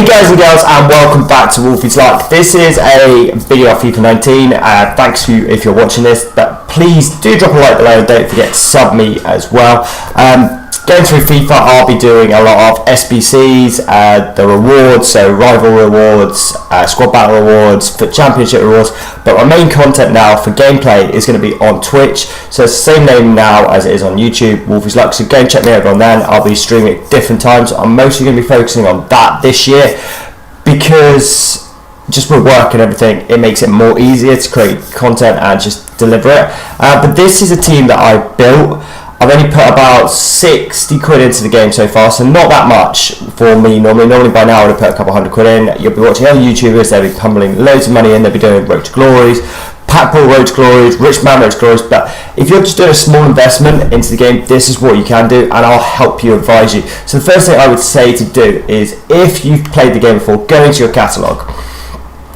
Hey guys and girls, and welcome back to Wolfie's Luck. This is a video of FIFA 19. Thanks to you if you're watching this, but please do drop a like below and don't forget to sub me as well. Going through FIFA, I'll be doing a lot of SBCs, the rewards, so rival rewards, squad battle rewards, for championship rewards, but my main content now for gameplay is going to be on Twitch, so it's the same name now as it is on YouTube, Wolfie's Luck, so go and check me out on then. I'll be streaming at different times. I'm mostly going to be focusing on that this year, because just with work and everything, it makes it more easier to create content and just deliver it. But this is a team that I built. I've only put about 60 quid into the game so far, so not that much for me normally. Normally by now I would have put a couple hundred quid in. You'll be watching other YouTubers, they'll be pumping loads of money in, they'll be doing Road to Glories, Packball Road to Glories, Rich Man Road to Glories, but if you're just doing a small investment into the game, this is what you can do, and I'll help you, advise you. So the first thing I would say to do is, if you've played the game before, go into your catalogue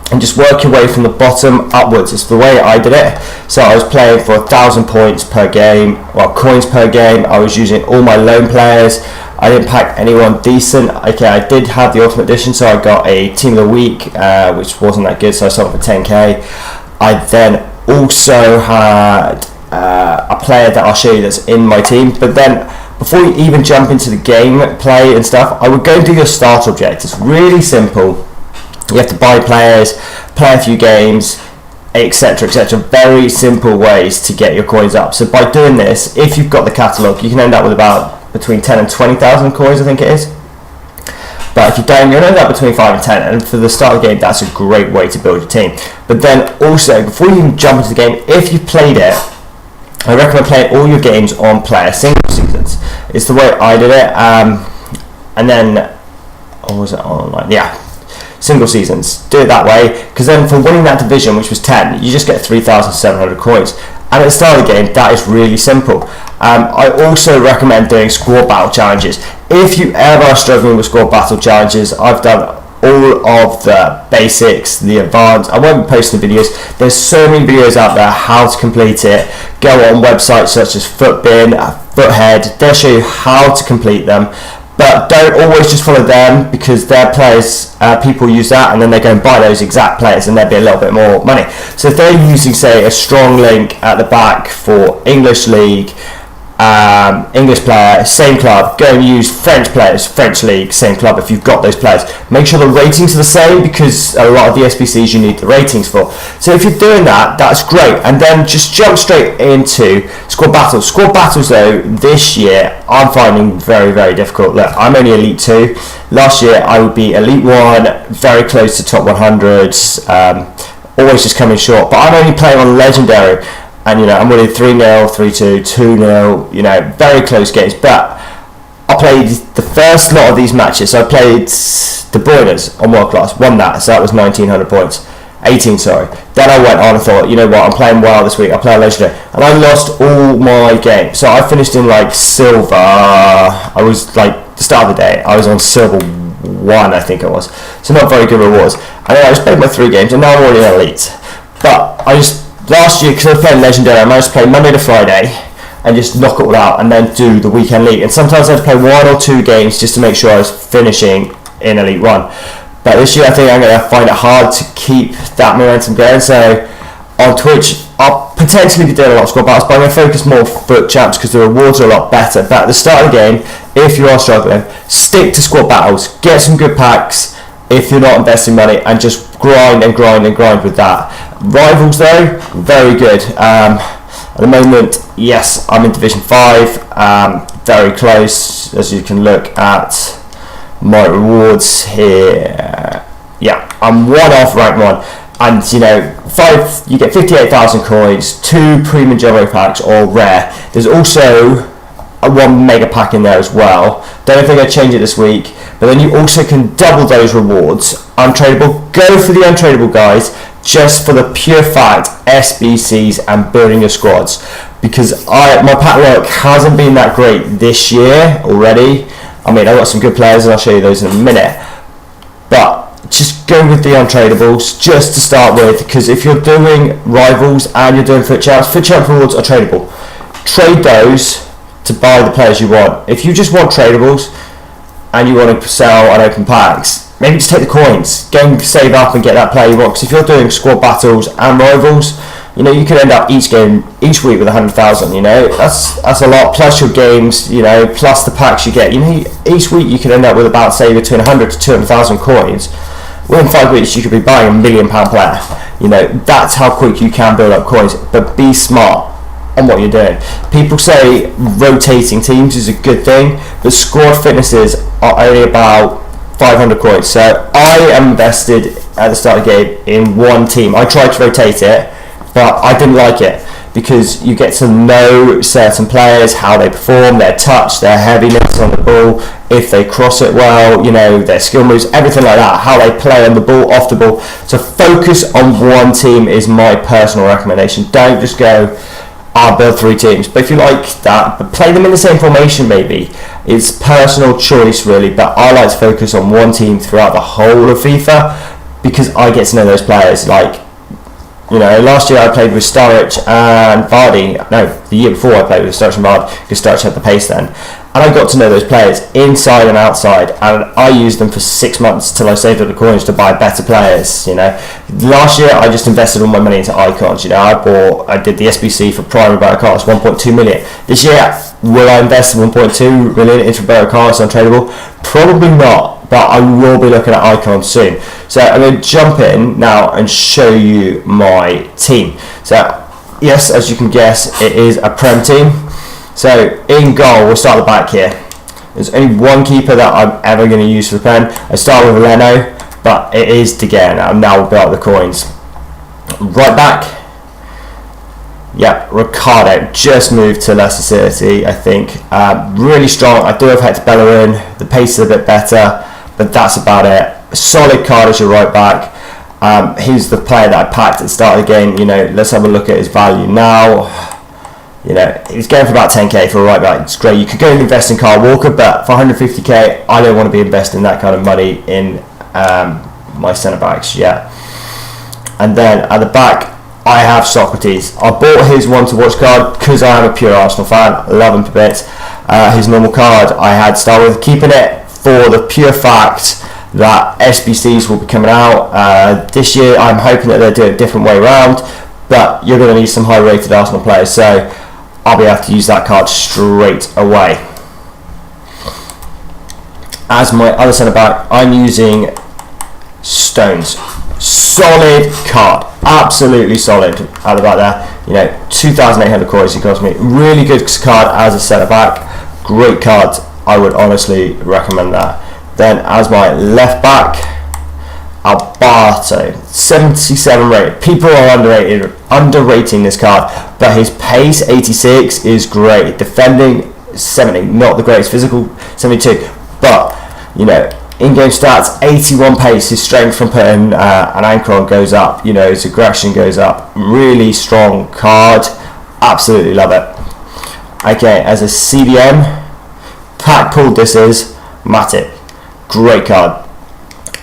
and just work your way from the bottom upwards. It's the way I did it. So I was playing for 1,000 points per game, well, coins per game. I was using all my loan players. I didn't pack anyone decent. Okay, I did have the Ultimate Edition, so I got a Team of the Week, which wasn't that good, so I sold it for 10k. I then also had a player that I'll show you that's in my team, but then before you even jump into the game play and stuff, I would go and do your start object. It's really simple. You have to buy players, play a few games, etc, etc. Very simple ways to get your coins up. So by doing this, if you've got the catalogue, you can end up with about between 10 and 20,000 coins, I think it is. But if you don't, you'll end up between 5 and 10. And for the start of the game, that's a great way to build your team. But then also, before you even jump into the game, if you've played it, I recommend playing all your games on player single seasons. It's the way I did it. And then, or was it online? Yeah. Single seasons, do it that way, because then for winning that division, which was 10, you just get 3,700 coins, and at the start of the game, that is really simple. I also recommend doing squad battle challenges. If you ever are struggling with squad battle challenges, I've done all of the basics, the advanced. I won't be posting videos. There's so many videos out there how to complete it. Go on websites such as Footbin, Foothead, they'll show you how to complete them. But don't always just follow them, because their players, people use that and then they go and buy those exact players and there'll be a little bit more money. So if they're using, say, a strong link at the back for English League, English player, same club, go and use French players, French League, same club if you've got those players. Make sure the ratings are the same, because a lot of the SBCs you need the ratings for. So if you're doing that, that's great. And then just jump straight into squad battles. Squad battles though, this year, I'm finding very, very difficult. Look, I'm only Elite 2. Last year I would be Elite 1, very close to top 100s, always just coming short. But I'm only playing on Legendary. And, you know, I'm winning 3-0, 3-2, 2-0, you know, very close games. But I played the first lot of these matches. So I played the Broilers on World Class, won that. So that was 1,900 points. 18, sorry. Then I went on and thought, you know what, I'm playing well this week. I play Legendary. And I lost all my games. So I finished in, like, silver. I was, like, the start of the day, I was on silver 1, I think it was. So not very good rewards. And then I just played my 3 games, and now I'm already in Elite. But I just... Last year, because I was playing Legendary, I managed to play Monday to Friday and just knock it all out and then do the weekend league. And sometimes I'd play 1 or 2 games just to make sure I was finishing in Elite 1. But this year I think I'm going to find it hard to keep that momentum going. So on Twitch, I'll potentially be doing a lot of squad battles, but I'm going to focus more on foot champs because the rewards are a lot better. But at the start of the game, if you are struggling, stick to squad battles, get some good packs if you're not investing money, and just grind and grind and grind with that. Rivals though, very good. At the moment, yes, I'm in Division 5, very close, as you can look at my rewards here. Yeah, I'm 1 off rank 1, and you know, 5, you get 58,000 coins, 2 premium jumbo packs, or rare. There's also a 1 mega pack in there as well. Don't know if they're going to change it this week, but then you also can double those rewards. Untradeable, go for the untradeable guys, just for the pure fact SBCs and building your squads, because my pack work hasn't been that great this year already. I mean, I've got some good players and I'll show you those in a minute, but just go with the untradables just to start with, because if you're doing rivals and you're doing foot champ rewards are tradable. Trade those to buy the players you want. If you just want tradables and you want to sell and open packs, maybe just take the coins, go and save up and get that player you want. Because if you're doing squad battles and rivals, you know, you could end up each week with 100,000. You know, that's a lot. Plus your games, you know, plus the packs you get. You know, each week you could end up with about, say, between 100 to 200,000 coins. Within 5 weeks, you could be buying £1 million player. You know, that's how quick you can build up coins. But be smart on what you're doing. People say rotating teams is a good thing, but squad fitnesses are only about 500 coins. So I am invested at the start of the game in one team. I tried to rotate it, but I didn't like it, because you get to know certain players, how they perform, their touch, their heaviness on the ball, if they cross it well, you know, their skill moves, everything like that, how they play on the ball, off the ball. So focus on one team is my personal recommendation. Don't just go, I'll build 3 teams. But if you like that, but play them in the same formation maybe. It's personal choice really, but I like to focus on one team throughout the whole of FIFA, because I get to know those players. Like, you know, last year I played with Sturridge and Vardy. No, the year before I played with Sturridge and Vardy, because Sturridge had the pace then. And I got to know those players inside and outside, and I used them for 6 months till I saved up the coins to buy better players. You know, last year I just invested all my money into icons. You know, I did the SBC for Prime Roberto Carlos, 1.2 million. This year, will I invest 1.2 million into Roberto Carlos untradeable? Probably not, but I will be looking at icons soon. So I'm going to jump in now and show you my team. So yes, as you can guess, it is a Prem team. So in goal, we'll start at the back here. There's only one keeper that I'm ever going to use for the Prem. I start with Leno, but it is De Gea, and now we'll build up the coins. Right back, yeah, Ricardo just moved to Leicester City, I think. Really strong. I do have Hector Bellerin. The pace is a bit better, but that's about it. A solid card as your right back. He's the player that I packed at the start of the game. You know, let's have a look at his value now. You know, he's going for about 10k for a right back. It's great. You could go and invest in Kyle Walker, but for 150k, I don't want to be investing that kind of money in my centre backs yet. And then at the back, I have Socrates. I bought his one to watch card because I am a pure Arsenal fan. I love him to bits. His normal card, I had started with keeping it for the pure fact that SBCs will be coming out this year. I'm hoping that they'll do it a different way around, but you're going to need some high rated Arsenal players, so I'll be able to use that card straight away. As my other centre back, I'm using Stones. Solid card, absolutely solid at the back there. You know, 2,800 coins he cost me. Really good card as a centre back. Great card. I would honestly recommend that. Then as my left back, Alberto, 77 rated. People are underrating this card, but his pace 86 is great. Defending 70, not the greatest. Physical 72, but you know, in-game stats 81 pace. His strength from putting an anchor on goes up. You know, his aggression goes up. Really strong card. Absolutely love it. Okay, as a CDM, pack pulled this is Matip. Great card.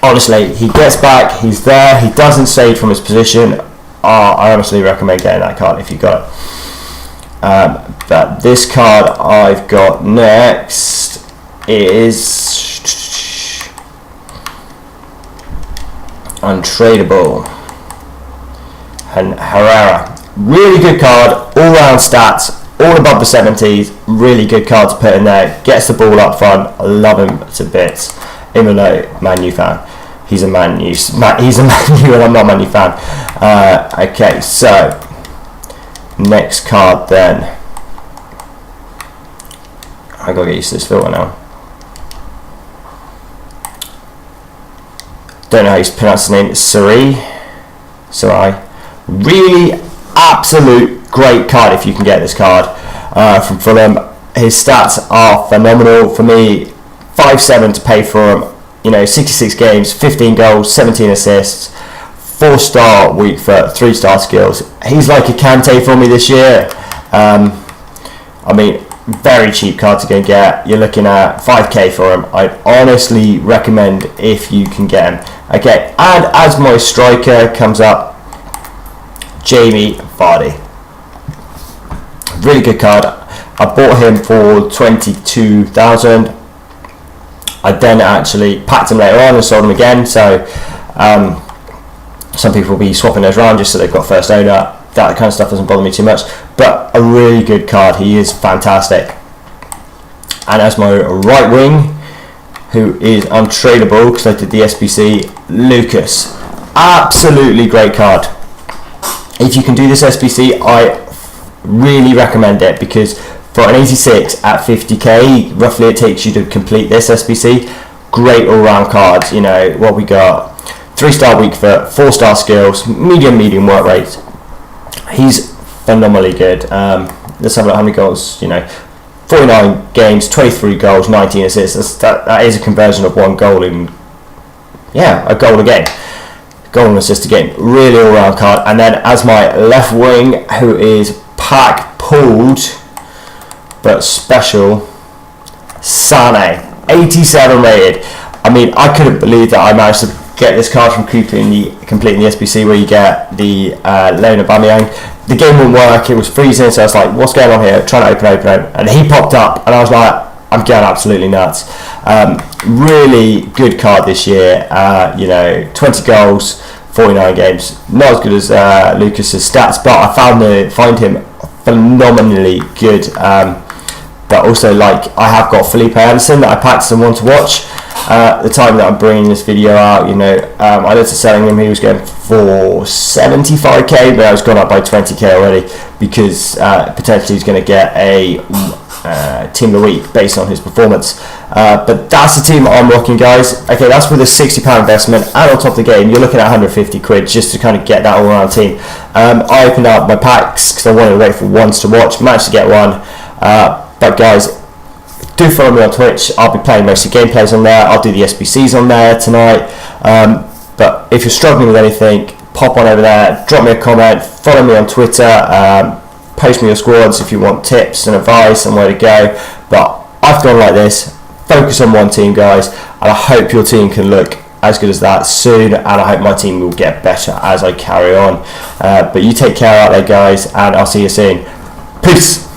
Honestly, he gets back, he's there, he doesn't save from his position. I honestly recommend getting that card if you got it. But this card I've got next is untradeable. And Herrera. Really good card, all round stats, all above the 70s. Really good card to put in there. Gets the ball up front. I love him to bits. Even though Man U fan. He's a Man U and I'm not a Man U fan. Okay, so next card then. I gotta get used to this filter now. Don't know how you pronounce his name. Sarai. Really absolute great card if you can get this card from Fulham. His stats are phenomenal for me. 5.7 to pay for him. You know, 66 games, 15 goals, 17 assists, 4-star weak foot, 3-star skills. He's like a Kante for me this year. I mean, very cheap card to go and get. You're looking at 5k for him. I'd honestly recommend if you can get him. Okay, and as my striker comes up, Jamie Vardy. Really good card. I bought him for 22,000. I then actually packed them later on and sold them again. So some people will be swapping those around just so they've got first owner. That kind of stuff doesn't bother me too much. But a really good card. He is fantastic. And as my right wing, who is untradeable because I did the SBC, Lucas. Absolutely great card. If you can do this SBC, I really recommend it, because for an 86 at 50k, roughly it takes you to complete this SBC. Great all-round cards. You know what we got: 3-star weak foot, 4-star skills, medium work rate. He's phenomenally good. Let's have a look how many goals. 49 games, 23 goals, 19 assists. That is a conversion of 1 goal in, a goal a game. Goal and assist a game. Really all-round card. And then as my left wing, who is pack pulled but special, Sane, 87 rated. I mean, I couldn't believe that I managed to get this card from completing the SBC, where you get the Leon Aubameyang. The game wouldn't work, it was freezing, so I was like, what's going on here? Trying to open, and he popped up, and I was like, I'm going absolutely nuts. Really good card this year. 20 goals, 49 games. Not as good as Lucas's stats, but I find him phenomenally good. But also, I have got Felipe Anderson that I packed and want to watch. The time that I'm bringing this video out, I looked at selling him. He was going for 75k, but I was gone up by 20k already, because potentially he's going to get a team of the week based on his performance. But that's the team I'm rocking, guys. Okay, that's with a £60 investment, and on top of the game, you're looking at 150 quid just to kind of get that all-round team. I opened up my packs because I wanted to wait for ones to watch. Managed to get one. But guys, do follow me on Twitch. I'll be playing mostly gameplays on there. I'll do the SBCs on there tonight. But if you're struggling with anything, pop on over there, drop me a comment, follow me on Twitter, post me your squads if you want tips and advice on where to go. But I've gone like this. Focus on one team, guys, and I hope your team can look as good as that soon, and I hope my team will get better as I carry on. But you take care out there, guys, and I'll see you soon. Peace.